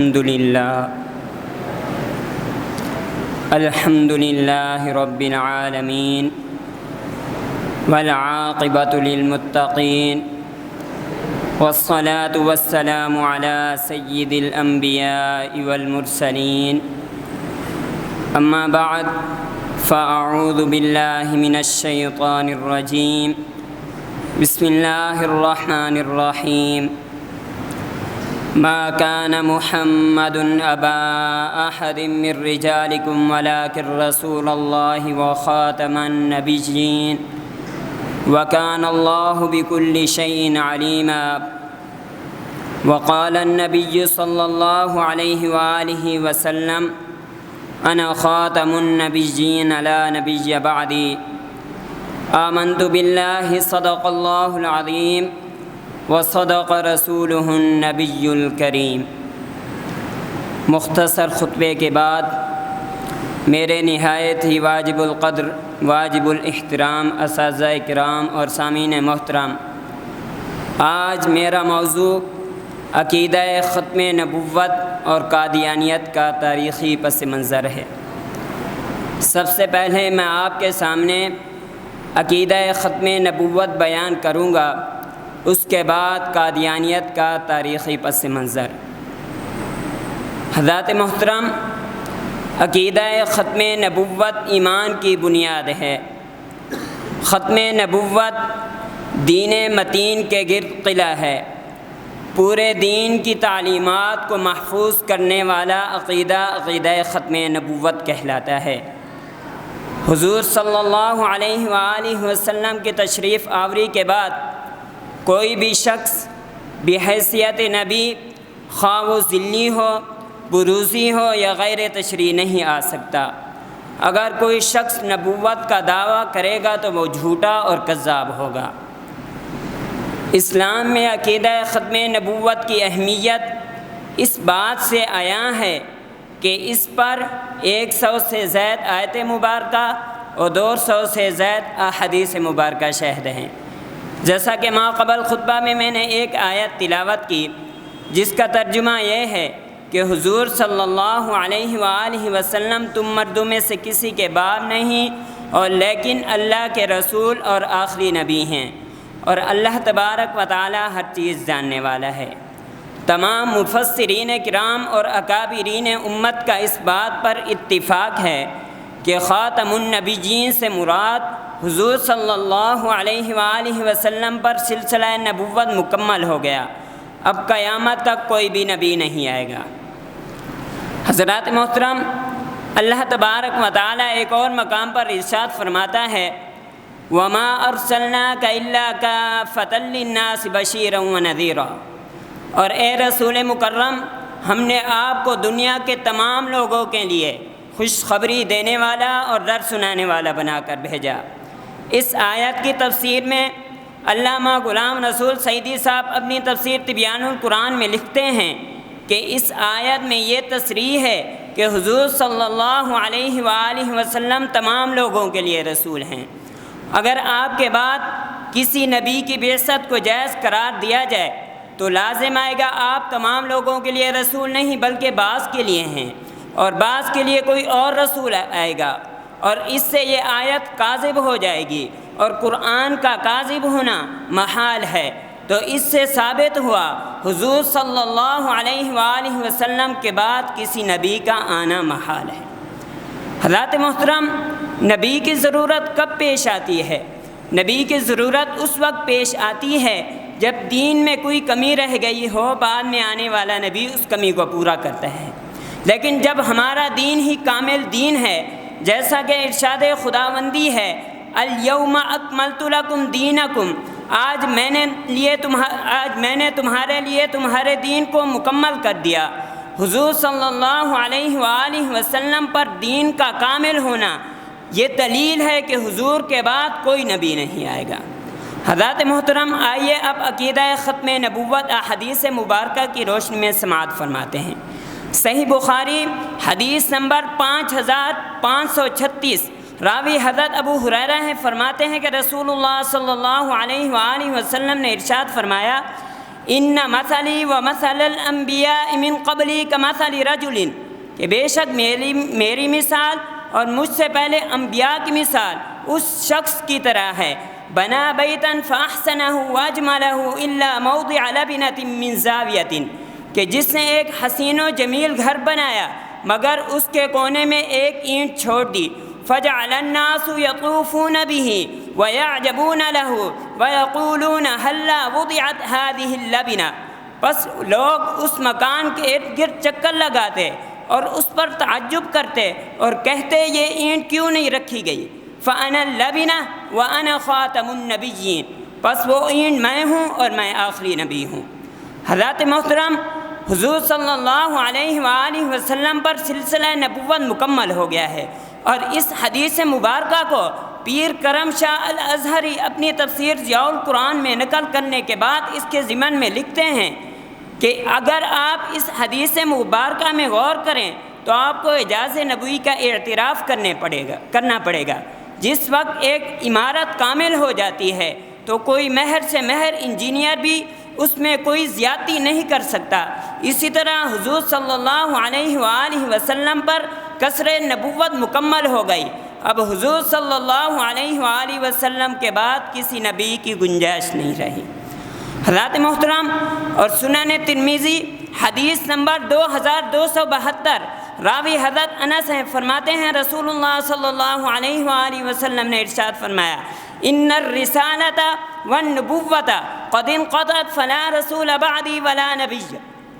الحمد لله رب العالمين والعاقبة للمتقين والصلاة والسلام على سيد الأنبياء والمرسلين أما بعد فأعوذ بالله من الشيطان الرجيم بسم الله الرحمن الرحيم ما كان محمد أبا أحد من رجالكم ولكن رسول الله وخاتم النبيين وكان الله بكل شيء عليما وقال النبي صلى الله عليه وآله وسلم أنا خاتم النبيين لا نبي بعدي آمنت بالله صدق الله العظيم وصدق رسوله النبی الکریم۔ مختصر خطبے کے بعد میرے نہایت ہی واجب القدر واجب الاحترام اساتذہ کرام اور سامعین محترم، آج میرا موضوع عقیدہ ختم نبوت اور قادیانیت کا تاریخی پس منظر ہے۔ سب سے پہلے میں آپ کے سامنے عقیدہ ختم نبوت بیان کروں گا، اس کے بعد قادیانیت کا تاریخی پس منظر۔ حضرات محترم، عقیدہ ختم نبوت ایمان کی بنیاد ہے۔ ختم نبوت دین متین کے گرد قلعہ ہے۔ پورے دین کی تعلیمات کو محفوظ کرنے والا عقیدہ ختم نبوت کہلاتا ہے۔ حضور صلی اللہ علیہ وآلہ وسلم کی تشریف آوری کے بعد کوئی بھی شخص بحیثیت نبی، خواہ وہ ذلی ہو، بروزی ہو یا غیر تشریع نہیں آ سکتا۔ اگر کوئی شخص نبوت کا دعویٰ کرے گا تو وہ جھوٹا اور کذاب ہوگا۔ اسلام میں عقیدہ ختم نبوت کی اہمیت اس بات سے عیاں ہے کہ اس پر 100 سے زائد آیت مبارکہ اور 200 سے زائد احادیث مبارکہ شاہد ہیں۔ جیسا کہ ماقبل خطبہ میں نے ایک آیت تلاوت کی جس کا ترجمہ یہ ہے کہ حضور صلی اللہ علیہ وآلہ وسلم تم مردوں میں سے کسی کے باپ نہیں، اور لیکن اللہ کے رسول اور آخری نبی ہیں، اور اللہ تبارک و تعالی ہر چیز جاننے والا ہے۔ تمام مفسرین کرام اور اکابرین امت کا اس بات پر اتفاق ہے کہ خاتم النبیین سے مراد حضور صلی اللہ علیہ وآلہ وسلم پر سلسلہ نبوت مکمل ہو گیا، اب قیامت تک کوئی بھی نبی نہیں آئے گا۔ حضرات محترم، اللہ تبارک و تعالی ایک اور مقام پر ارشاد فرماتا ہے وَمَا أَرْسَلْنَاكَ إِلَّا كَافَّةً لِلنَّاسِ بَشِيرًا وَنَذِيرًا، اور اے رسول مکرم، ہم نے آپ کو دنیا کے تمام لوگوں کے لیے خوشخبری دینے والا اور ڈر سنانے والا بنا کر بھیجا۔ اس آیت کی تفسیر میں علامہ غلام رسول سعیدی صاحب اپنی تفسیر تبیان القرآن میں لکھتے ہیں کہ اس آیت میں یہ تصریح ہے کہ حضور صلی اللہ علیہ وآلہ وسلم تمام لوگوں کے لیے رسول ہیں۔ اگر آپ کے بعد کسی نبی کی بعثت کو جائز قرار دیا جائے تو لازم آئے گا آپ تمام لوگوں کے لیے رسول نہیں بلکہ بعض کے لیے ہیں، اور بعض کے لیے کوئی اور رسول آئے گا، اور اس سے یہ آیت کاذب ہو جائے گی، اور قرآن کا کاذب ہونا محال ہے۔ تو اس سے ثابت ہوا حضور صلی اللہ علیہ وآلہ وسلم کے بعد کسی نبی کا آنا محال ہے۔ حضرات محترم، نبی کی ضرورت کب پیش آتی ہے؟ نبی کی ضرورت اس وقت پیش آتی ہے جب دین میں کوئی کمی رہ گئی ہو، بعد میں آنے والا نبی اس کمی کو پورا کرتا ہے۔ لیکن جب ہمارا دین ہی کامل دین ہے، جیسا کہ ارشاد خداوندی ہے الیوم اکملت لکم دینکم، آج میں نے تمہارے لیے تمہارے دین کو مکمل کر دیا۔ حضور صلی اللہ علیہ وآلہ وسلم پر دین کا کامل ہونا یہ دلیل ہے کہ حضور کے بعد کوئی نبی نہیں آئے گا۔ حضرات محترم، آئیے اب عقیدہ ختم نبوت احادیث مبارکہ کی روشنی میں سماعت فرماتے ہیں۔ صحیح بخاری حدیث نمبر 5536، راوی حضرت ابو ہریرہ ہیں، فرماتے ہیں کہ رسول اللہ صلی اللہ علیہ وآلہ وسلم نے ارشاد فرمایا ان مثلی و مثل الانبیاء من قبلی کمثل رجل، کہ بے شک میری مثال اور مجھ سے پہلے انبیاء کی مثال اس شخص کی طرح ہے، بنا بیتا فاحسنہ واجملہ الا موضع لبنۃ من زاویۃ، کہ جس نے ایک حسین و جمیل گھر بنایا مگر اس کے کونے میں ایک اینٹ چھوڑ دی، فجعل الناس یطوفون به ویعجبون له ویقولون هلا وضعت هذه اللبنہ، بس لوگ اس مکان کے ارد گرد چکر لگاتے اور اس پر تعجب کرتے اور کہتے یہ اینٹ کیوں نہیں رکھی گئی، فانا اللبنہ وانا خاتم النبیین، بس وہ اینٹ میں ہوں اور میں آخری نبی ہوں۔ حضرات محترم، حضور صلی اللہ علیہ وآلہ وسلم پر سلسلہ نبوت مکمل ہو گیا ہے، اور اس حدیث مبارکہ کو پیر کرم شاہ الازہری اپنی تفسیر ضیاء القرآن میں نقل کرنے کے بعد اس کے ضمن میں لکھتے ہیں کہ اگر آپ اس حدیث مبارکہ میں غور کریں تو آپ کو اعجاز نبوی کا اعتراف کرنا پڑے گا۔ جس وقت ایک عمارت کامل ہو جاتی ہے تو کوئی مہر سے مہر انجینئر بھی اس میں کوئی زیادتی نہیں کر سکتا، اسی طرح حضور صلی اللہ علیہ وآلہ وسلم پر قصر نبوت مکمل ہو گئی۔ اب حضور صلی اللہ علیہ وآلہ وسلم کے بعد کسی نبی کی گنجائش نہیں رہی۔ حضرات محترم، اور سنن ترمذی حدیث نمبر 2272، راوی حضرت انس ہیں، فرماتے ہیں رسول اللہ صلی اللہ علیہ وآلہ وسلم نے ارشاد فرمایا، ان الرسالۃ والنبوۃ قد انقطعت فلا رسول بعدی ولا نبی،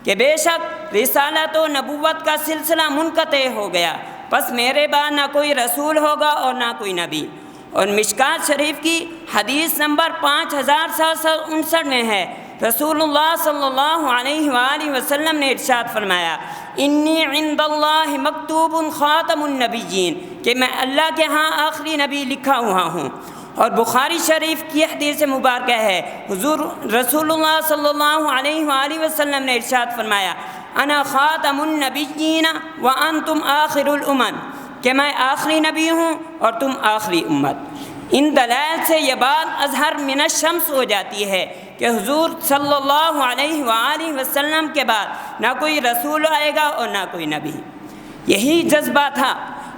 کہ بے شک رسالت و نبوت کا سلسلہ منقطع ہو گیا، پس میرے بعد نہ کوئی رسول ہوگا اور نہ کوئی نبی۔ اور مشکات شریف کی حدیث نمبر 5759 میں ہے، رسول اللہ صلی اللہ علیہ وآلہ وسلم نے ارشاد فرمایا، انی عند اللہ مکتوب خاتم النبیین، کہ میں اللہ کے ہاں آخری نبی لکھا ہوا ہوں۔ اور بخاری شریف کی حدیث مبارکہ ہے، حضور رسول اللہ صلی اللہ علیہ وآلہ وسلم نے ارشاد فرمایا، انا خاتم النبیین وانتم آخر الامم، کہ میں آخری نبی ہوں اور تم آخری امت۔ ان دلائل سے یہ بات اظہر من الشمس ہو جاتی ہے کہ حضور صلی اللہ علیہ وآلہ وسلم کے بعد نہ کوئی رسول آئے گا اور نہ کوئی نبی۔ یہی جذبہ تھا،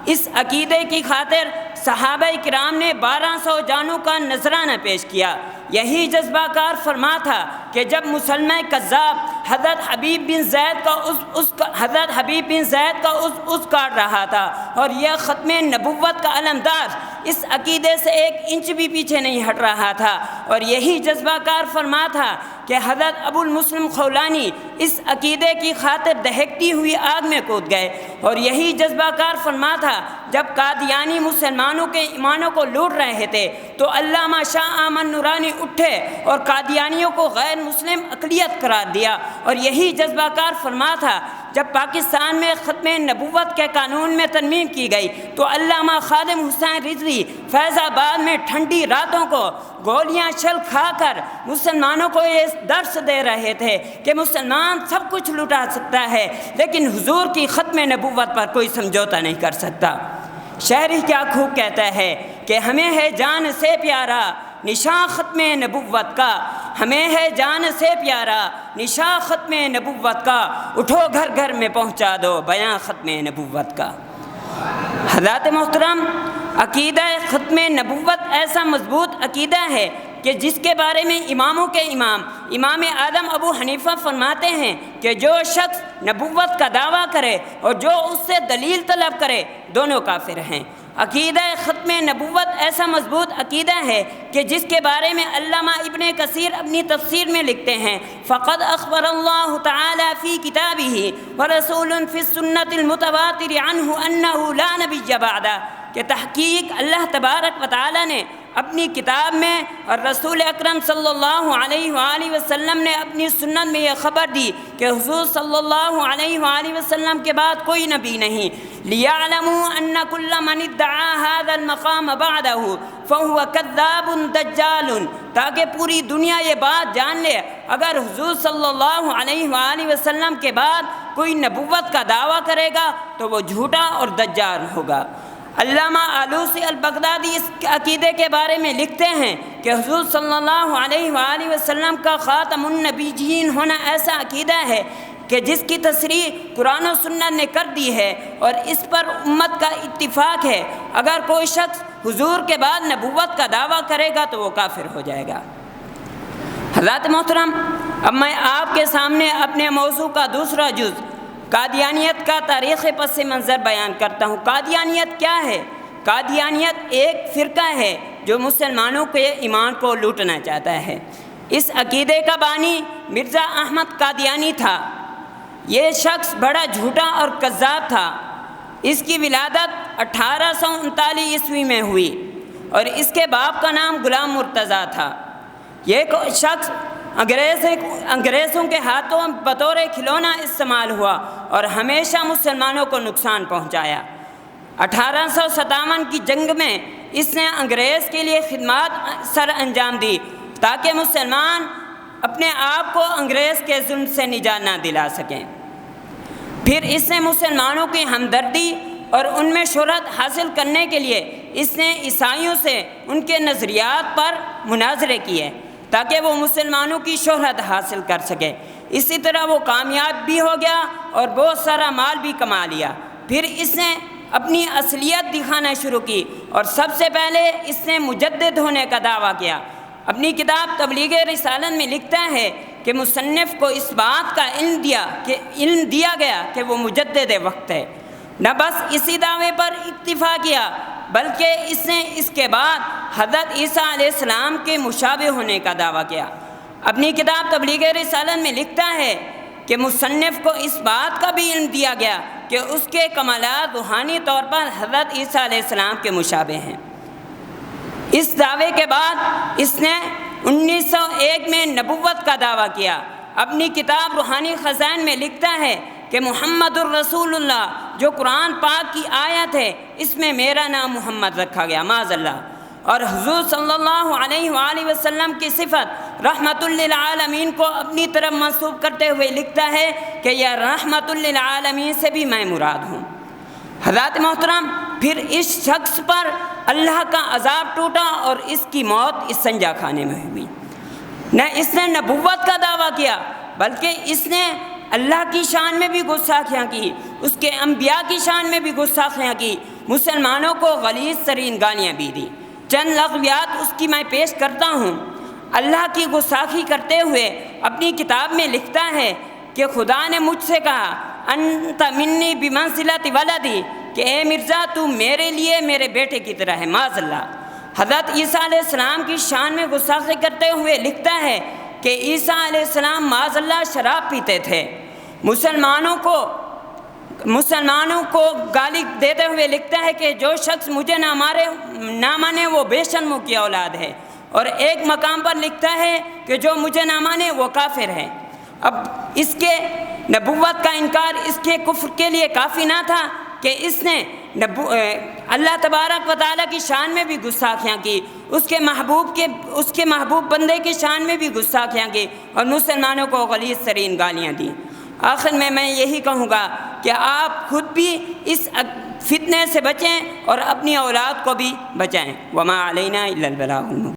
اس عقیدے کی خاطر صحابہ کرام نے 1200 جانوں کا نذرانہ پیش کیا۔ یہی جذبہ کار فرما تھا کہ جب مسلمہ کذاب حضرت حبیب بن زید کا اس کاٹ رہا تھا اور یہ ختم نبوت کا علمدار اس عقیدے سے ایک انچ بھی پیچھے نہیں ہٹ رہا تھا، اور یہی جذبہ کار فرما تھا کہ حضرت ابو المسلم خولانی اس عقیدے کی خاطر دہکتی ہوئی آگ میں کود گئے، اور یہی جذبہ کار فرما تھا جب قادیانی مسلمانوں کے ایمانوں کو لوٹ رہے تھے تو علامہ شاہ احمد نورانی اٹھے اور قادیانیوں کو غیر مسلم اقلیت قرار دیا، اور یہی جذبہ کار فرما تھا جب پاکستان میں ختم نبوت کے قانون میں ترمیم کی گئی تو علامہ خادم حسین رضوی فیض آباد میں ٹھنڈی راتوں کو گولیاں چل کھا کر مسلمانوں کو یہ درس دے رہے تھے کہ مسلمان سب کچھ لٹا سکتا ہے لیکن حضور کی ختم نبوت پر کوئی سمجھوتا نہیں کر سکتا۔ شاعری کیا خوب کہتا ہے کہ ہمیں ہے جان سے پیارا نشاں ختم نبوت کا، ہمیں ہے جان سے پیارا نشاں ختم نبوت کا، اٹھو گھر گھر میں پہنچا دو بیاں ختم نبوت کا۔ حضرات محترم، عقیدہ ختم نبوت ایسا مضبوط عقیدہ ہے کہ جس کے بارے میں اماموں کے امام اعظم ابو حنیفہ فرماتے ہیں کہ جو شخص نبوت کا دعویٰ کرے اور جو اس سے دلیل طلب کرے دونوں کافر ہیں۔ عقیدہ ختم نبوت ایسا مضبوط عقیدہ ہے کہ جس کے بارے میں علامہ ابن کثیر اپنی تفسیر میں لکھتے ہیں، فقد اخبر اللہ تعالی فی کتابہ ورسول فی السنۃ المتواتر عنہ انہ لا نبی بعدہ، کہ تحقیق اللہ تبارک و تعالی نے اپنی کتاب میں اور رسول اکرم صلی اللہ علیہ وآلہ وسلم نے اپنی سنت میں یہ خبر دی کہ حضور صلی اللہ علیہ وآلہ وسلم کے بعد کوئی نبی نہیں، لِيَعْلَمُوا أَنَّ كُلَّ مَنِ ادَّعَىٰ هَذَا الْمَقَامَ بَعْدَهُ فَهُوَ كَذَّابٌ دَجَّالٌ، تاکہ پوری دنیا یہ بات جان لے اگر حضور صلی اللہ علیہ وآلہ وسلم کے بعد کوئی نبوت کا دعویٰ کرے گا تو وہ جھوٹا اور دجال ہوگا۔ علامہ آلوسی البغدادی اس عقیدے کے بارے میں لکھتے ہیں کہ حضور صلی اللہ علیہ وآلہ وسلم کا خاتم النبیین ہونا ایسا عقیدہ ہے کہ جس کی تصریح قرآن و سنت نے کر دی ہے اور اس پر امت کا اتفاق ہے۔ اگر کوئی شخص حضور کے بعد نبوت کا دعویٰ کرے گا تو وہ کافر ہو جائے گا۔ حضرات محترم، اب میں آپ کے سامنے اپنے موضوع کا دوسرا جز قادیانیت کا تاریخ پس منظر بیان کرتا ہوں۔ قادیانیت کیا ہے؟ قادیانیت ایک فرقہ ہے جو مسلمانوں کے ایمان کو لوٹنا چاہتا ہے۔ اس عقیدے کا بانی مرزا احمد قادیانی تھا۔ یہ شخص بڑا جھوٹا اور کذاب تھا۔ اس کی ولادت 1839 عیسوی میں ہوئی اور اس کے باپ کا نام غلام مرتضیٰ تھا۔ یہ شخص انگریزوں کے ہاتھوں بطور کھلونا استعمال ہوا اور ہمیشہ مسلمانوں کو نقصان پہنچایا۔ 1857 کی جنگ میں اس نے انگریز کے لیے خدمات سر انجام دی تاکہ مسلمان اپنے آپ کو انگریز کے ظلم سے نجات نہ دلا سکیں۔ پھر اس نے مسلمانوں کی ہمدردی اور ان میں شہرت حاصل کرنے کے لیے اس نے عیسائیوں سے ان کے نظریات پر مناظرے کیے تاکہ وہ مسلمانوں کی شہرت حاصل کر سکے۔ اسی طرح وہ کامیاب بھی ہو گیا اور بہت سارا مال بھی کما لیا۔ پھر اس نے اپنی اصلیت دکھانا شروع کی اور سب سے پہلے اس نے مجدد ہونے کا دعویٰ کیا۔ اپنی کتاب تبلیغ رسالت میں لکھتا ہے کہ مصنف کو اس بات کا علم دیا گیا کہ وہ مجدد وقت ہے۔ نہ بس اسی دعوے پر اکتفا کیا بلکہ اس نے اس کے بعد حضرت عیسیٰ علیہ السلام کے مشابہ ہونے کا دعویٰ کیا۔ اپنی کتاب تبلیغ رسالت میں لکھتا ہے کہ مصنف کو اس بات کا بھی علم دیا گیا کہ اس کے کمالات روحانی طور پر حضرت عیسیٰ علیہ السلام کے مشابہ ہیں۔ اس دعوے کے بعد اس نے 1901 میں نبوت کا دعویٰ کیا۔ اپنی کتاب روحانی خزائن میں لکھتا ہے کہ محمد الرسول اللہ جو قرآن پاک کی آیت ہے اس میں میرا نام محمد رکھا گیا، معاذ اللہ۔ اور حضور صلی اللہ علیہ وآلہ وسلم کی صفت رحمت للعالمین کو اپنی طرف منسوب کرتے ہوئے لکھتا ہے کہ یہ رحمت للعالمین سے بھی میں مراد ہوں۔ حضرات محترم، پھر اس شخص پر اللہ کا عذاب ٹوٹا اور اس کی موت اس سنجا خانے میں ہوئی۔ نہ اس نے نبوت کا دعویٰ کیا بلکہ اس نے اللہ کی شان میں بھی گستاخیاں کی، اس کے انبیاء کی شان میں بھی گستاخیاں کی، مسلمانوں کو غلیظ ترین گالیاں بھی دی۔ چند لغویات اس کی میں پیش کرتا ہوں۔ اللہ کی گستاخی کرتے ہوئے اپنی کتاب میں لکھتا ہے کہ خدا نے مجھ سے کہا انت منی بمنزلۃ ولدی، کہ اے مرزا تو میرے لیے میرے بیٹے کی طرح ہے، معاذ اللہ۔ حضرت عیسیٰ علیہ السلام کی شان میں گستاخی کرتے ہوئے لکھتا ہے کہ عیسیٰ علیہ السلام معاذ اللہ شراب پیتے تھے۔ مسلمانوں کو گالی دیتے ہوئے لکھتا ہے کہ جو شخص مجھے نہ مانے وہ بے شرموں کی اولاد ہے، اور ایک مقام پر لکھتا ہے کہ جو مجھے نہ مانے وہ کافر ہے۔ اب اس کے نبوت کا انکار اس کے کفر کے لیے کافی نہ تھا کہ اس نے اللہ تبارک و تعالیٰ کی شان میں بھی گستاخیاں کی، اس کے محبوب بندے کی شان میں بھی گستاخیاں کی اور مسلمانوں کو غلیظ ترین گالیاں دیں۔ آخر میں یہی کہوں گا کہ آپ خود بھی اس فتنے سے بچیں اور اپنی اولاد کو بھی بچائیں۔ وما علینا الا البلاغ المبین۔